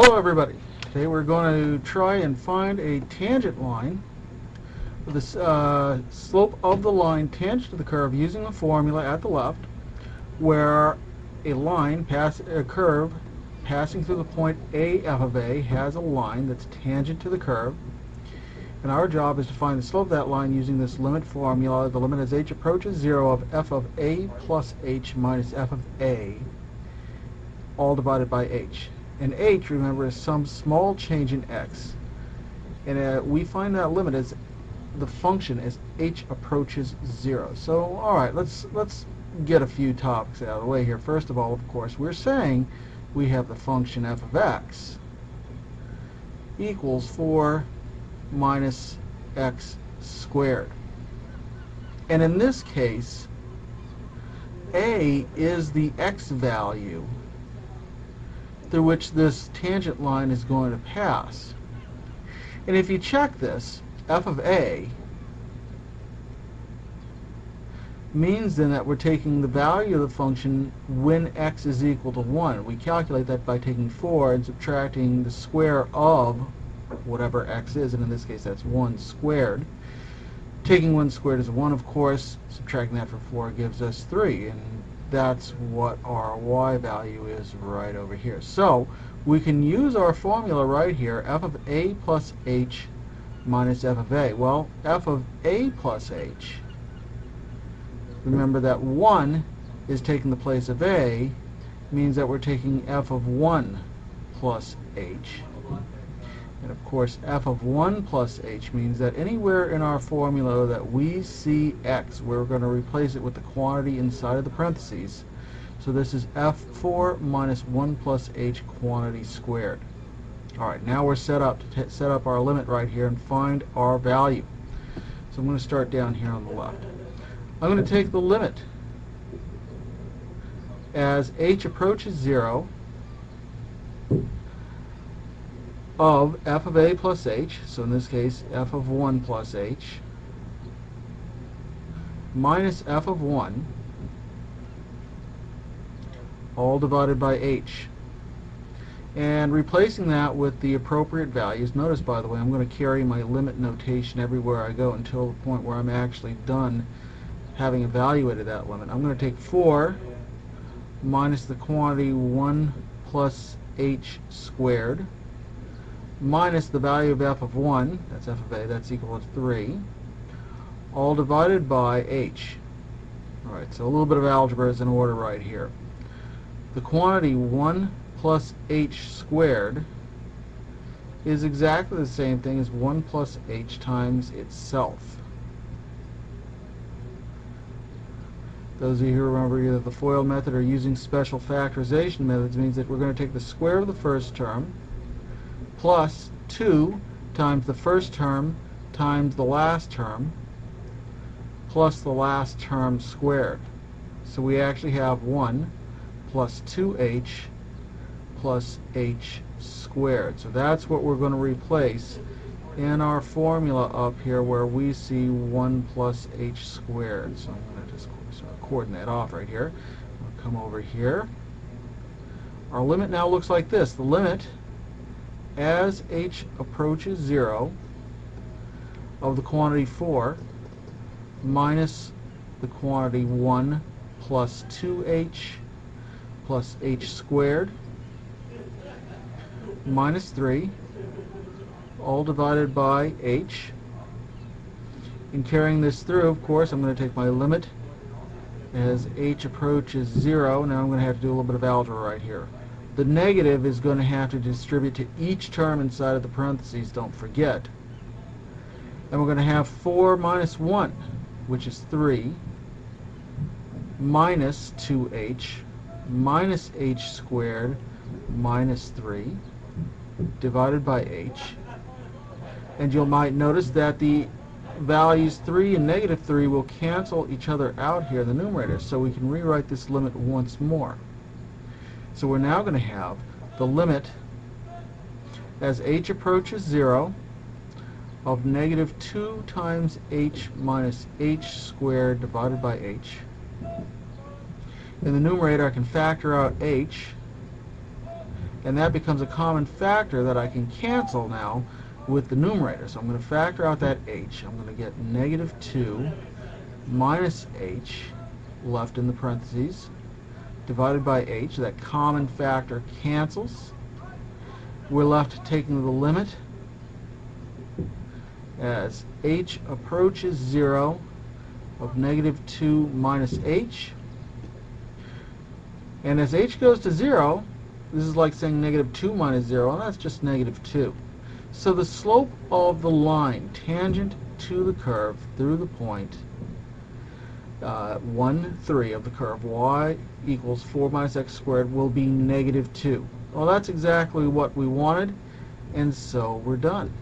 Hello everybody. Today we're going to try and find a tangent line with the slope of the line tangent to the curve using a formula at the left where a curve passing through the point A f of A has a line that's tangent to the curve, and our job is to find the slope of that line using this limit formula. The limit as h approaches 0 of f of A plus h minus f of A all divided by h. And h, remember, is some small change in x. And we find that limit as the function as h approaches 0. So, all right, let's get a few topics out of the way here. First of all, of course, we're saying we have the function f of x equals 4 minus x squared. And in this case, a is the x value through which this tangent line is going to pass. And if you check this, f of a means then that we're taking the value of the function when x is equal to 1. We calculate that by taking 4 and subtracting the square of whatever x is, and in this case that's 1 squared. Taking 1 squared is 1, of course. Subtracting that from 4 gives us 3, and that's what our y value is right over here. So we can use our formula right here, f of a plus h minus f of a. Well, f of a plus h, remember that 1 is taking the place of a, means that we're taking f of 1 plus h. And of course, f of 1 plus h means that anywhere in our formula that we see x, we're going to replace it with the quantity inside of the parentheses. So this is f4 minus 1 plus h quantity squared. All right, now we're set up to set up our limit right here and find our value. So I'm going to start down here on the left. I'm going to take the limit as h approaches 0 of f of a plus h, so in this case f of 1 plus h, minus f of 1, all divided by h. And replacing that with the appropriate values. Notice, by the way, I'm going to carry my limit notation everywhere I go until the point where I'm actually done having evaluated that limit. I'm going to take 4 minus the quantity 1 plus h squared, minus the value of f of 1, that's f of a, that's equal to 3, all divided by h. Alright, so a little bit of algebra is in order right here. The quantity 1 plus h squared is exactly the same thing as 1 plus h times itself. Those of you who remember either the FOIL method or using special factorization methods means that we're going to take the square of the first term plus 2 times the first term times the last term plus the last term squared. So we actually have 1 plus 2h plus h squared. So that's what we're going to replace in our formula up here where we see 1 plus h squared. So I'm going to just start cording that off right here. We'll come over here. Our limit now looks like this. The limit as h approaches 0 of the quantity 4 minus the quantity 1 plus 2h plus h squared minus 3 all divided by h. In carrying this through, of course, I'm going to take my limit as h approaches 0. Now I'm going to have to do a little bit of algebra right here. The negative is going to have to distribute to each term inside of the parentheses, don't forget. And we're going to have 4 minus 1, which is 3, minus 2h, minus h squared, minus 3, divided by h. And you might notice that the values 3 and negative 3 will cancel each other out here in the numerator, so we can rewrite this limit once more. So we're now going to have the limit as h approaches 0 of negative 2 times h minus h squared divided by h. In the numerator I can factor out h, and that becomes a common factor that I can cancel now with the numerator. So I'm going to factor out that h. I'm going to get negative 2 minus h left in the parentheses divided by h. That common factor cancels. We're left taking the limit as h approaches 0 of negative 2 minus h. And as h goes to 0, this is like saying negative 2 minus 0, and that's just negative 2. So the slope of the line tangent to the curve through the point 1, 3 of the curve y equals 4 minus x squared will be negative 2. Well, that's exactly what we wanted, and so we're done.